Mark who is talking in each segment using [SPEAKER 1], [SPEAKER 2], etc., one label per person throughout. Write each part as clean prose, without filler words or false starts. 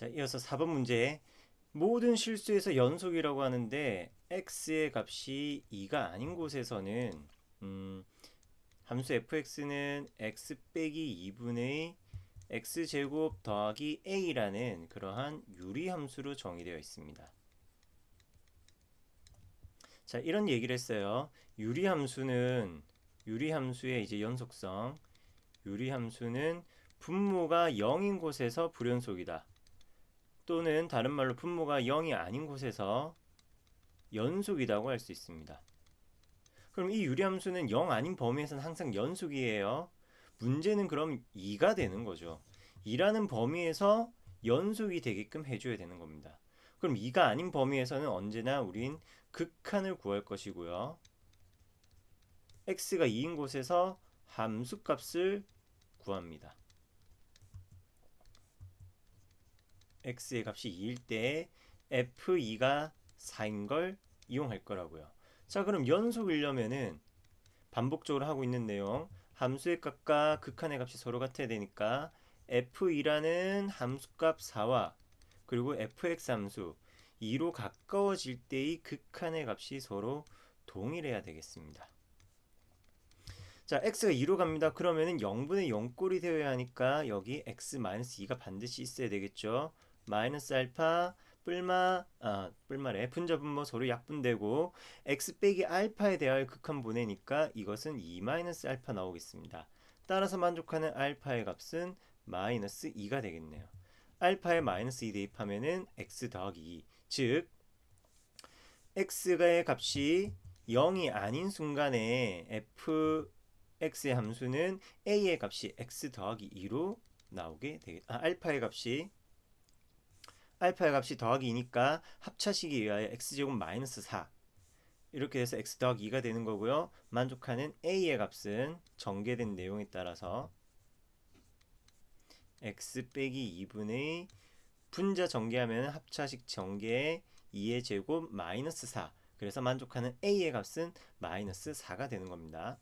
[SPEAKER 1] 자, 이어서 4번 문제. 모든 실수에서 연속이라고 하는데 x의 값이 2가 아닌 곳에서는 음, 함수 fx는 x 빼기 2분의 x제곱 더하기 a라는 그러한 유리함수로 정의되어 있습니다. 자, 이런 얘기를 했어요. 유리함수의 이제 연속성, 유리함수는 분모가 0인 곳에서 불연속이다. 또는 다른 말로 분모가 0이 아닌 곳에서 연속이라고 할 수 있습니다. 그럼 이 유리함수는 0 아닌 범위에서는 항상 연속이에요. 문제는 그럼 2가 되는 거죠. 2라는 범위에서 연속이 되게끔 해줘야 되는 겁니다. 그럼 2가 아닌 범위에서는 언제나 우린 극한을 구할 것이고요. x가 2인 곳에서 함수값을 구합니다. x의 값이 2일 때 f2가 4인 걸 이용할 거라고요. 자, 그럼 연속이려면은 반복적으로 하고 있는 내용, 함수의 값과 극한의 값이 서로 같아야 되니까 f2라는 함수값 4와 그리고 fx 함수 2로 가까워질 때의 극한의 값이 서로 동일해야 되겠습니다. 자, x가 2로 갑니다. 그러면은 0분의 0꼴이 되어야 하니까 여기 x-2가 반드시 있어야 되겠죠. 마이너스 알파 뿔마래 분자 분모 서로 약분되고 x 빼기 알파에 대하여 극한 보내니까 이것은 2 마이너스 알파 나오겠습니다. 따라서 만족하는 알파의 값은 마이너스 2가 되겠네요. 알파에 마이너스 2 대입하면은 x 더하기 2, 즉 x의 값이 0이 아닌 순간에 fx의 함수는 a의 값이 x 더하기 2로 나오게 되겠. 알파의 값이 더하기 2니까 합차식에 의하여 x제곱 마이너스 4 이렇게 돼서 x 더하기 2가 되는 거고요. 만족하는 a의 값은 전개된 내용에 따라서 x 빼기 2분의 분자 전개하면 합차식 전개 2의 제곱 마이너스 4. 그래서 만족하는 a의 값은 마이너스 4가 되는 겁니다.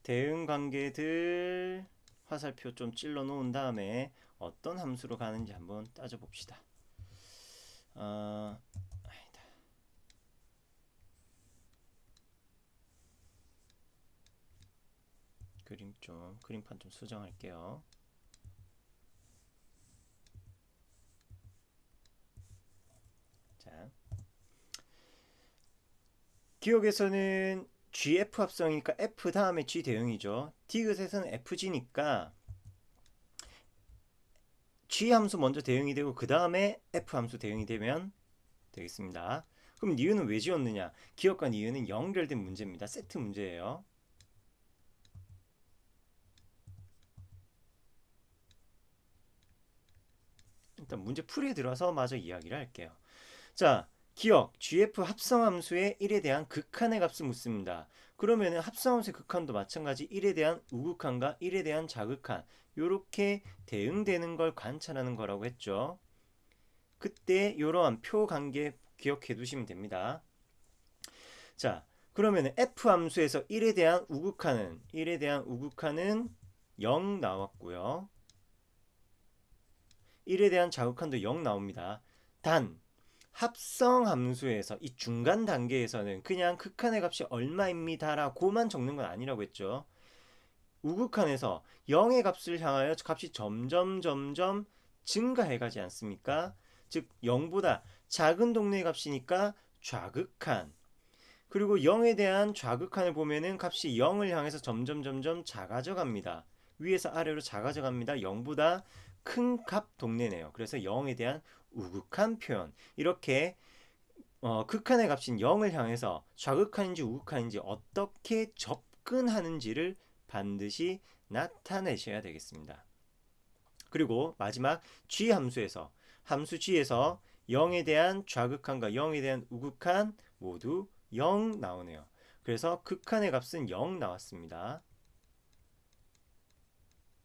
[SPEAKER 1] 대응 관계들 화살표 좀 찔러 놓은 다음에 어떤 함수로 가는지 한번 따져 봅시다. 아니다. 그림판 좀 수정할게요. 자, 기억에서는 GF 합성이니까 F 다음에 G 대응이죠. 디귿에서는 FG니까 G 함수 먼저 대응이 되고 그 다음에 F 함수 대응이 되면 되겠습니다. 그럼 니은은 왜 지웠느냐? 기억과 니은은 연결된 문제입니다. 세트 문제예요. 일단 문제 풀이에 들어서 마저 이야기를 할게요. 자, 기억, GF 합성함수의 1에 대한 극한의 값을 묻습니다. 그러면은 합성함수의 극한도 마찬가지 1에 대한 우극한과 1에 대한 자극한 요렇게 대응되는 걸 관찰하는 거라고 했죠. 그때 이러한 표 관계 기억해 두시면 됩니다. 자, 그러면 F 함수에서 1에 대한 우극한은 0 나왔고요. 1에 대한 자극한도 0 나옵니다. 단 합성 함수에서 이 중간 단계에서는 그냥 극한의 값이 얼마입니다라고만 적는 건 아니라고 했죠. 우극한에서 0의 값을 향하여 값이 점점 증가해 가지 않습니까? 즉 0보다 작은 동네의 값이니까 좌극한. 그리고 0에 대한 좌극한을 보면은 값이 0을 향해서 점점 작아져 갑니다. 위에서 아래로 작아져 갑니다. 0보다 큰 값 동네네요. 그래서 0에 대한 우극한 표현. 이렇게 극한의 값인 0을 향해서 좌극한인지 우극한인지 어떻게 접근하는지를 반드시 나타내셔야 되겠습니다. 그리고 마지막 G 함수에서 함수 G에서 0에 대한 좌극한과 0에 대한 우극한 모두 0 나오네요. 그래서 극한의 값은 0 나왔습니다.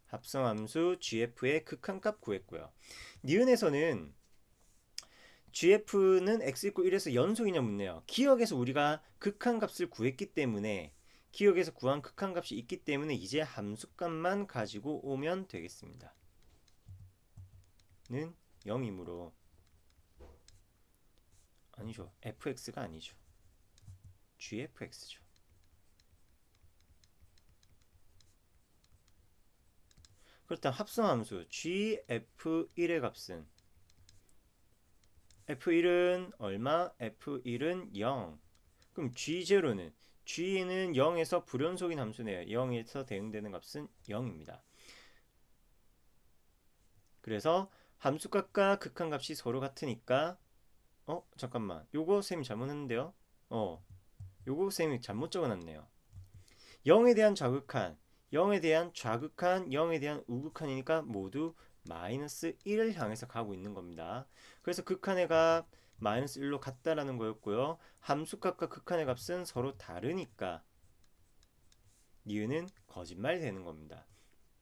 [SPEAKER 1] 합성함수 GF의 극한값 구했고요. 니은에서는 GF는 x = 1에서 연속이냐 묻네요. 기억에서 우리가 극한값을 구했기 때문에 기억에서 구한 극한값이 있기 때문에 이제 함수값만 가지고 오면 되겠습니다. 는 0이므로 아니죠. fx가 아니죠. gfx죠. 그렇다면 합성함수 gf1의 값은 f1은 얼마? f1은 0. 그럼 g0는 g는 0에서 불연속인 함수네요. 0에서 대응되는 값은 0입니다. 그래서 함수값과 극한값이 서로 같으니까 잠깐만. 요거 쌤이 잘못했는데요. 요거 쌤이 잘못 적어놨네요. 0에 대한 좌극한, 0에 대한 좌극한, 0에 대한 우극한이니까 모두 마이너스 1을 향해서 가고 있는 겁니다. 그래서 극한의 값 마이너스 1로 같다라는 거였고요. 함수값과 극한의 값은 서로 다르니까 니은은 거짓말 되는 겁니다.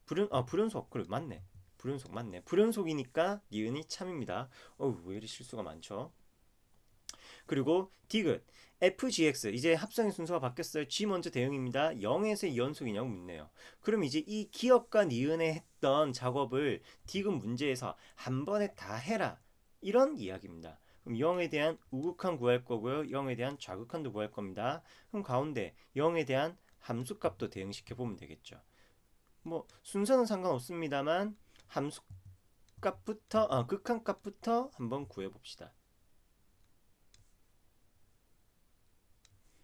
[SPEAKER 1] 불연속. 그래, 맞네. 불연속 맞네. 불연속이니까 니은이 참입니다. 왜 이리 실수가 많죠? 그리고 디귿 FGX 이제 합성의 순서가 바뀌었어요. G 먼저 대응입니다. 0에서 2연속이냐고 묻네요. 그럼 이제 이 기억과 니은에 했던 작업을 디귿 문제에서 한 번에 다 해라. 이런 이야기입니다. 그럼 0에 대한 우극한 구할 거고요. 0에 대한 좌극한도 구할 겁니다. 그럼 가운데 0에 대한 함수값도 대응시켜 보면 되겠죠. 뭐 순서는 상관없습니다만 함수값부터 극한값부터 한번 구해 봅시다.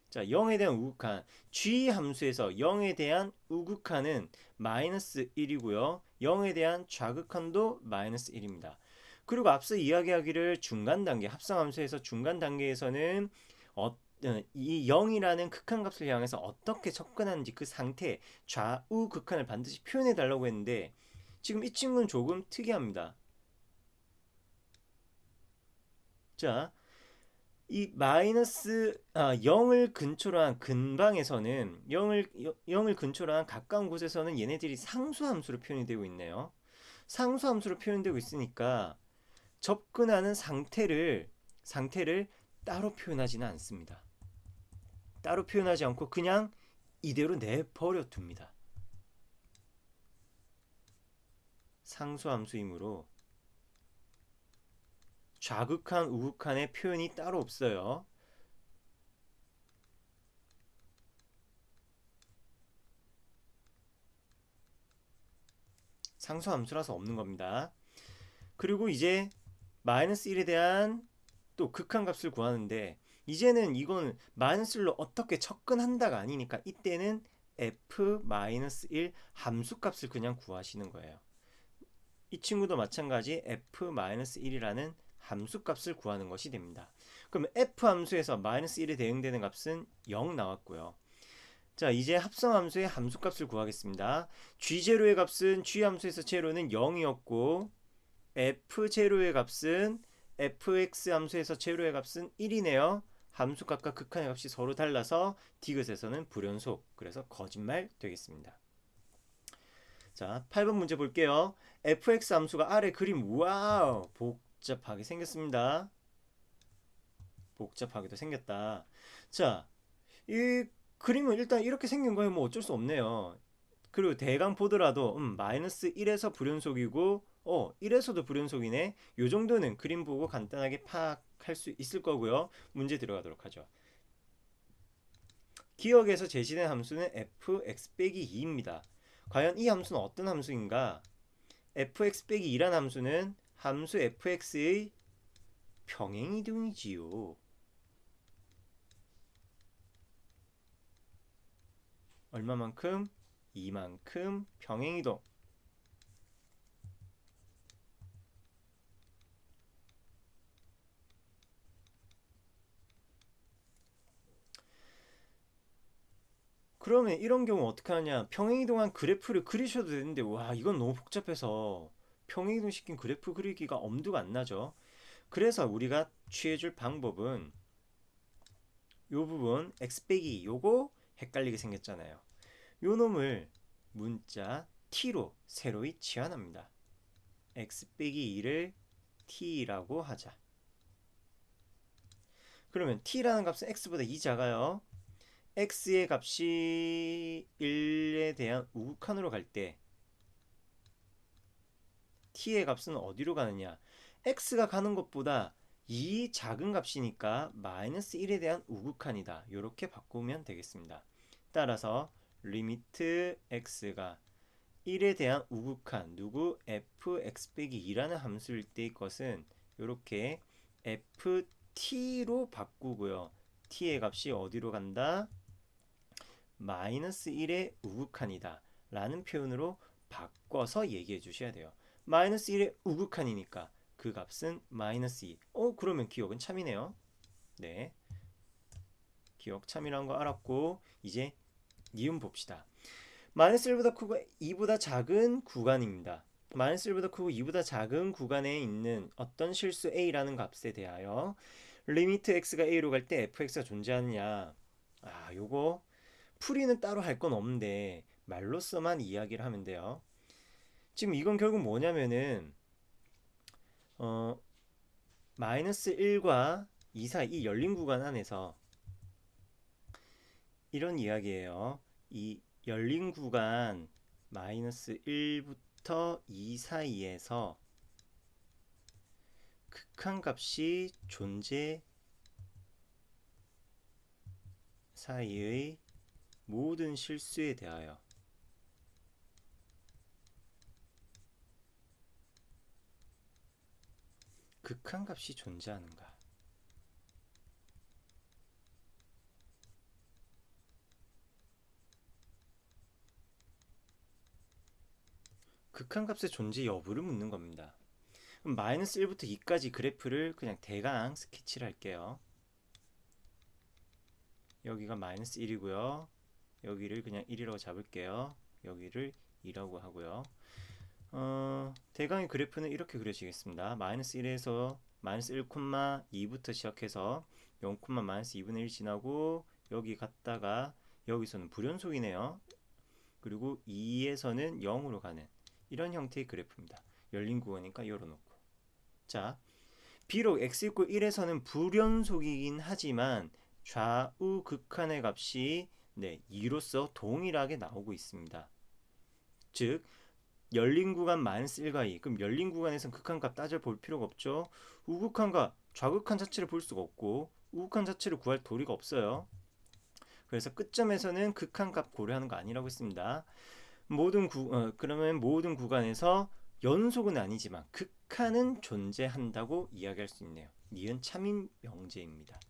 [SPEAKER 1] 자, 0에 대한 우극한 G 함수에서 0에 대한 우극한은 마이너스 1이고요. 0에 대한 좌극한도 마이너스 1입니다. 그리고 앞서 이야기하기를 중간 단계 합성함수에서 중간 단계에서는 이 0이라는 극한값을 향해서 어떻게 접근하는지 그 상태 좌우 극한을 반드시 표현해 달라고 했는데 지금 이 친구는 조금 특이합니다. 자, 이 마이너스 0을 근처로 한 근방에서는 0을 근처로 한 가까운 곳에서는 얘네들이 상수함수로 표현이 되고 있네요. 상수함수로 표현되고 있으니까 접근하는 상태를 따로 표현하지는 않습니다. 따로 표현하지 않고 그냥 이대로 내버려 둡니다. 상수함수이므로 좌극한, 우극한의 표현이 따로 없어요. 상수함수라서 없는 겁니다. 그리고 이제 마이너스 1에 대한 또 극한값을 구하는데 이제는 이건 마이너스 1로 어떻게 접근한다가 아니니까 이때는 f-1 함수값을 그냥 구하시는 거예요. 이 친구도 마찬가지 f-1이라는 함수값을 구하는 것이 됩니다. 그럼 f 함수에서 마이너스 1에 대응되는 값은 0 나왔고요. 자, 이제 합성함수의 함수값을 구하겠습니다. g0의 값은 g 함수에서 제로는 0이었고 f0의 값은 fx 함수에서 제로의 값은 1이네요. 함수값과 극한의 값이 서로 달라서 디귿에서는 불연속, 그래서 거짓말 되겠습니다. 자, 8번 문제 볼게요. fx 함수가 아래 그림, 와우, 복잡하게 생겼습니다. 복잡하게도 생겼다. 자, 이 그림은 일단 이렇게 생긴 거에 뭐 어쩔 수 없네요. 그리고 대강 보더라도 마이너스 1에서 불연속이고 1에서도 불연속이네. 요 정도는 그림 보고 간단하게 파악할 수 있을 거고요. 문제 들어가도록 하죠. 기억에서 제시된 함수는 fx-2입니다. 과연 이 함수는 어떤 함수인가? fx-2란 함수는 함수 fx의 평행이동이지요. 얼마만큼? 이만큼 평행이동. 그러면 이런 경우 어떻게 하냐? 평행이동한 그래프를 그리셔도 되는데 와, 이건 너무 복잡해서 평행이동 시킨 그래프 그리기가 엄두가 안 나죠. 그래서 우리가 취해줄 방법은 요 부분 x 빼기 요거 헷갈리게 생겼잖아요. 요 놈을 문자 t로 세로히 치환합니다. x 빼기 2를 t라고 하자. 그러면 t라는 값은 x보다 2 작아요. x의 값이 1에 대한 우극한으로 갈 때 t의 값은 어디로 가느냐? x가 가는 것보다 2 작은 값이니까 마이너스 1에 대한 우극한이다. 이렇게 바꾸면 되겠습니다. 따라서 리미트 x가 1에 대한 우극한 누구 fx-2라는 함수일 때의 것은 이렇게 ft로 바꾸고요. t의 값이 어디로 간다? 마이너스 1의 우극한이다 라는 표현으로 바꿔서 얘기해 주셔야 돼요. 마이너스 1의 우극한이니까 그 값은 마이너스 2. 그러면 기억은 참이네요. 네, 기억 참이라는 거 알았고 이제 니은 봅시다. 마이너스 1보다 크고 2보다 작은 구간입니다. 마이너스 1보다 크고 2보다 작은 구간에 있는 어떤 실수 a라는 값에 대하여 리미트 x가 a로 갈 때 fx가 존재하느냐. 요거 풀이는 따로 할 건 없는데 말로서만 이야기를 하면 돼요. 지금 이건 결국 뭐냐면은 마이너스 1과 2 사이 이 열린 구간 안에서 이런 이야기예요. 이 열린 구간 마이너스 1부터 2 사이에서 극한값이 존재 사이의 모든 실수에 대하여 극한값이 존재하는가? 극한값의 존재 여부를 묻는 겁니다. 그럼 마이너스 1부터 2까지 그래프를 그냥 대강 스케치를 할게요. 여기가 마이너스 1이고요. 여기를 그냥 1이라고 잡을게요. 여기를 2라고 하고요. 대강의 그래프는 이렇게 그려지겠습니다. 마이너스 1에서 마이너스 1,2부터 시작해서 0, 마이너스 2분의 1 지나고 여기 갔다가 여기서는 불연속이네요. 그리고 2에서는 0으로 가는 이런 형태의 그래프입니다. 열린 구간이니까 열어놓고. 자, 비록 x = 1에서는 불연속이긴 하지만 좌우 극한의 값이 2로서 동일하게 나오고 있습니다. 즉 열린 구간 -1과 2. 그럼 열린 구간에선 극한값 따져볼 필요가 없죠. 우극한과 좌극한 자체를 볼 수가 없고 우극한 자체를 구할 도리가 없어요. 그래서 끝점에서는 극한값 고려하는 거 아니라고 했습니다. 그러면 모든 구간에서 연속은 아니지만 극한은 존재한다고 이야기할 수 있네요. 니은 참인 명제입니다.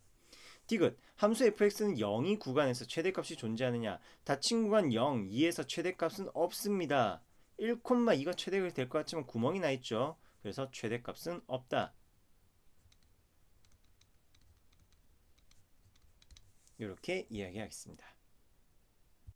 [SPEAKER 1] 디귿 함수 fx는 0이 구간에서 최대값이 존재하느냐. 닫힌 구간 0, 2에서 최대값은 없습니다. 1,2가 최대가 될 것 같지만 구멍이 나 있죠. 그래서 최대값은 없다. 이렇게 이야기하겠습니다.